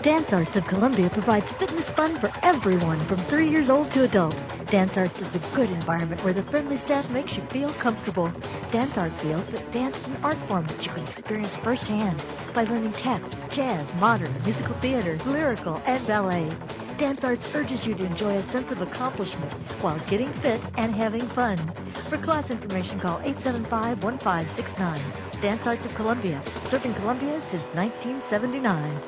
Dance Arts of Columbia provides fitness fun for everyone from 3 years old to adult. Dance Arts is a good environment where the friendly staff makes you feel comfortable. Dance Arts feels that dance is an art form that you can experience firsthand by learning tap, jazz, modern, musical theater, lyrical, and ballet. Dance Arts urges you to enjoy a sense of accomplishment while getting fit and having fun. For class information, call 875-1569. Dance Arts of Columbia, serving Columbia since 1979.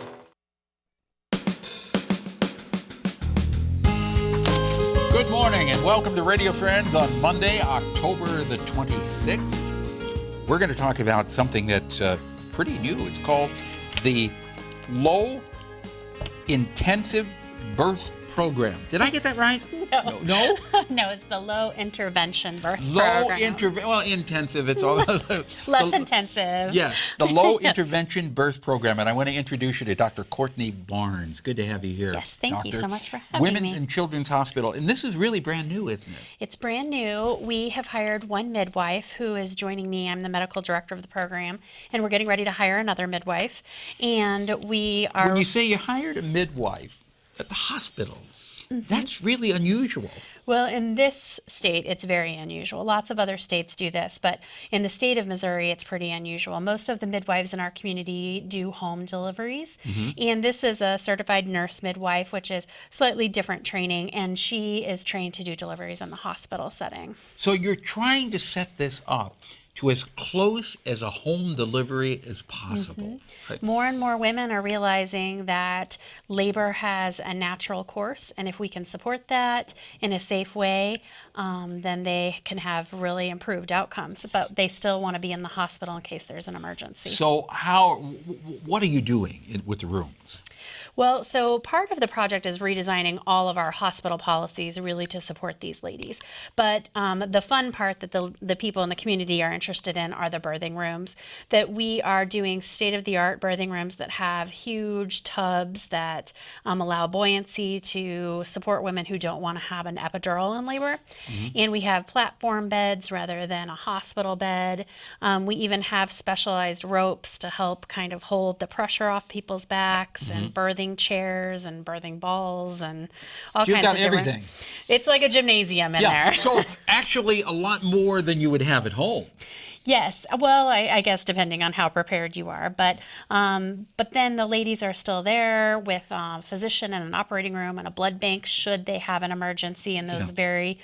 Good morning and welcome to Radio Friends on Monday, October the 26th. We're going to talk about something that's pretty new. It's called the Low Intensive Birth Program. Did I get that right? No. No? No, it's the Low Intervention Birth Program. Well, intensive. It's all less intensive. Yes, the Low Yes. Intervention Birth Program. And I want to introduce you to Dr. Courtney Barnes. Good to have you here. Yes, thank you Doctor. so much for having Women me. and Children's Hospital. And this is really brand new, isn't it? It's brand new. We have hired one midwife who is joining me. I'm the medical director of the program, and we're getting ready to hire another midwife. And we are... When you say you hired a midwife at the hospital, that's really unusual. Well, in this state, it's very unusual. Lots of other states do this, but in the state of Missouri, it's pretty unusual. Most of the midwives in our community do home deliveries, and this is a certified nurse midwife, which is slightly different training, and she is trained to do deliveries in the hospital setting. So you're trying to set this up to as close as a home delivery as possible. Right? More and more women are realizing that labor has a natural course, and if we can support that in a safe way, then they can have really improved outcomes. But they still want to be in the hospital in case there's an emergency. So what are you doing with the rooms? Well, so part of the project is redesigning all of our hospital policies really to support these ladies. But the fun part that the people in the community are interested in are the birthing rooms, that we are doing state-of-the-art birthing rooms that have huge tubs that allow buoyancy to support women who don't want to have an epidural in labor. And we have platform beds rather than a hospital bed. We even have specialized ropes to help kind of hold the pressure off people's backs, and birthing chairs and birthing balls and all You've kinds got of different. everything. It's like a gymnasium in there. So actually a lot more than you would have at home. Yes, well, I guess depending on how prepared you are, but then the ladies are still there with a physician and an operating room and a blood bank should they have an emergency in those very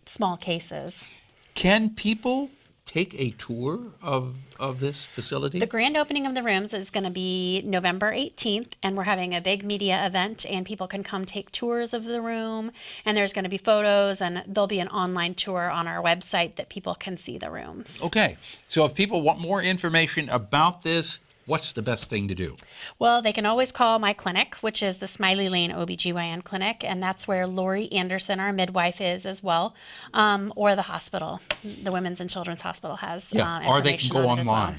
small cases. Can people take a tour of this facility? The grand opening of the rooms is going to be November 18th, and we're having a big media event, and people can come take tours of the room, and there's going to be photos, and there'll be an online tour on our website that people can see the rooms. Okay, so if people want more information about this, what's the best thing to do? Well, they can always call my clinic, which is the Smiley Lane OBGYN clinic, and that's where Lori Anderson, our midwife, is as well, or the hospital. The Women's and Children's Hospital has information or they can go on it as well. online.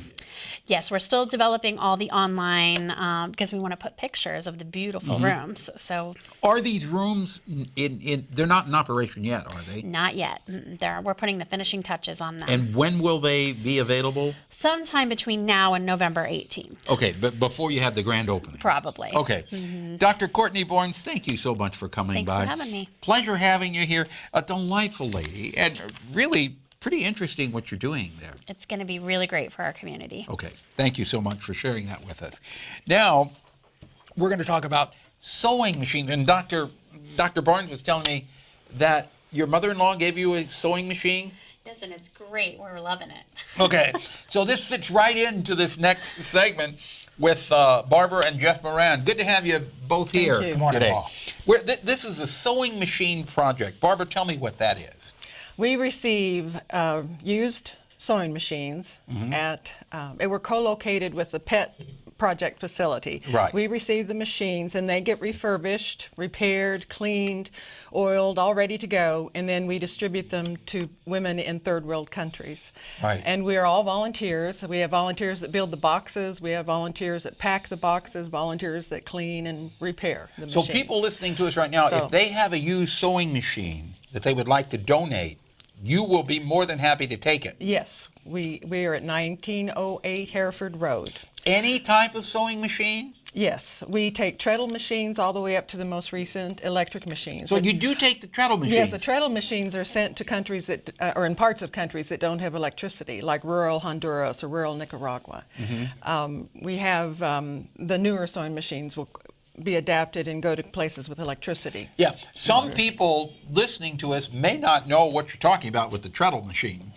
Yes, we're still developing all the online because we want to put pictures of the beautiful rooms. So Are these rooms they're not in operation yet, are they? not yet. We're putting the finishing touches on them. And when will they be available? Sometime between now and November 18th. Okay, but before you have the grand opening. Probably. Okay. Dr. Courtney Barnes, thank you so much for coming Thanks by. for having me. Pleasure having you here. A delightful lady, and really pretty interesting what you're doing there. It's going to be really great for our community. Okay, thank you so much for sharing that with us. Now, we're going to talk about sewing machines, and Dr. Barnes was telling me that your mother-in-law gave you a sewing machine? Yes, and it's great. We're loving it. Okay, so this fits right into this next segment with Barbara and Jeff Moran. Good to have you both here you. Good morning, today. Paul. This is a sewing machine project. Barbara, tell me what that is. We receive used sewing machines and we're co-located with the pet project facility. Right. We receive the machines and they get refurbished, repaired, cleaned, oiled, all ready to go, and then we distribute them to women in third world countries. Right. And we are all volunteers. We have volunteers that build the boxes, we have volunteers that pack the boxes, volunteers that clean and repair the So machines. people listening to us right now, So- if they have a used sewing machine that they would like to donate, you will be more than happy to take it. Yes, we are at 1908 Hereford Road. Any type of sewing machine? Yes, we take treadle machines all the way up to the most recent electric machines. So you do take the treadle machines? Yes, the treadle machines are sent to countries that, or in parts of countries that don't have electricity, like rural Honduras or rural Nicaragua. We have the newer sewing machines will be adapted and go to places with electricity. Yeah, some people listening to us may not know what you're talking about with the treadle machine.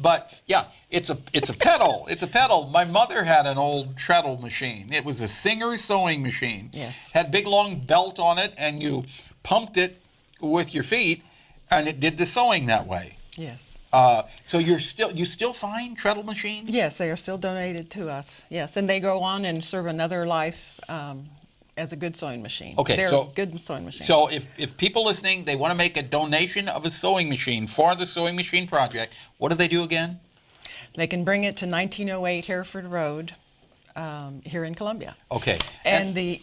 But yeah, it's a pedal. It's a pedal. My mother had an old treadle machine. It was a Singer sewing machine. Yes. Had big long belt on it, and you pumped it with your feet, and it did the sewing that way. Yes. So you still find treadle machines? Yes, they are still donated to us. Yes, and they go on and serve another life as a good sewing machine. Okay, they're so good sewing machines. So if people listening, they want to make a donation of a sewing machine for the Sewing Machine Project, what do they do again? They can bring it to 1908 Hereford Road here in Columbia. Okay. And the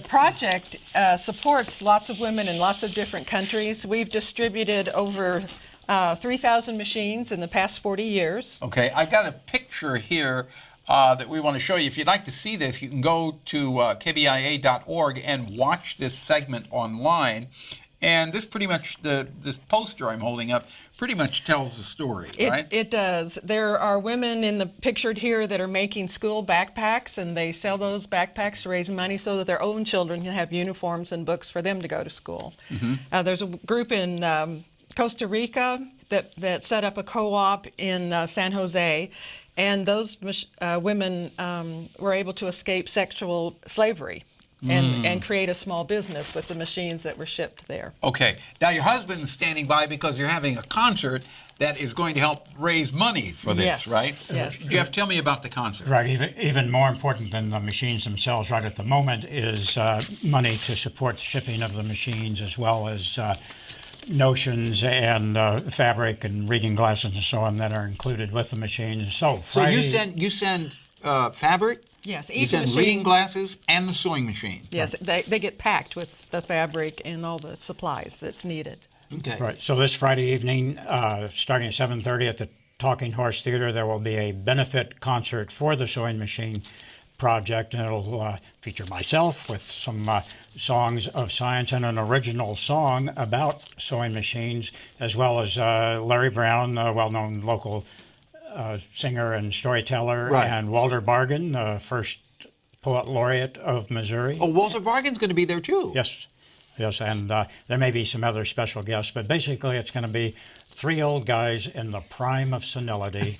project supports lots of women in lots of different countries. We've distributed over 3,000 machines in the past 40 years. Okay, I've got a picture here that we want to show you. If you'd like to see this, you can go to kbia.org and watch this segment online. And this pretty much, this poster I'm holding up pretty much tells the story, right? It does. There are women in the pictured here that are making school backpacks, and they sell those backpacks to raise money so that their own children can have uniforms and books for them to go to school. There's a group in Costa Rica that set up a co-op in San Jose, and those women were able to escape sexual slavery and create a small business with the machines that were shipped there. Okay. Now, your husband's standing by because you're having a concert that is going to help raise money for this, Yes. right? Yes. Jeff, tell me about the concert. Right. Even more important than the machines themselves right at the moment is money to support the shipping of the machines, as well as notions and fabric and reading glasses and so on that are included with the machines. So Friday, you send fabric? Yes, You each send machine. reading glasses and the sewing machine. Yes, they get packed with the fabric and all the supplies that's needed. Okay. Right. So this Friday evening, starting at 7:30 at the Talking Horse Theater, there will be a benefit concert for the Sewing Machine Project, and it'll feature myself with some songs of science and an original song about sewing machines, as well as Larry Brown, a well-known local singer and storyteller, Right. and Walter Bargan, first poet laureate of Missouri. Oh, Walter Bargan's going to be there too. Yes, and there may be some other special guests, but basically it's going to be three old guys in the prime of senility.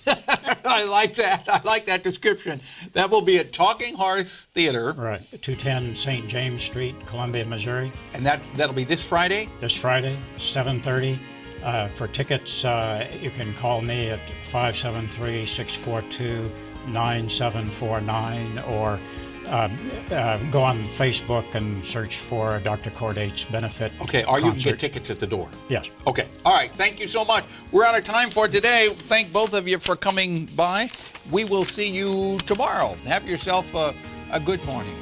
I like that. I like that description. That will be at Talking Horse Theater. Right, 210 St. James Street, Columbia, Missouri. And that'll be this Friday? This Friday, 7:30. For tickets, you can call me at 573-642-9749, or go on Facebook and search for Dr. Cordate's benefit. Okay, or you can concert. get tickets at the door. Yes. Okay, all right, thank you so much. We're out of time for today. Thank both of you for coming by. We will see you tomorrow. Have yourself a good morning.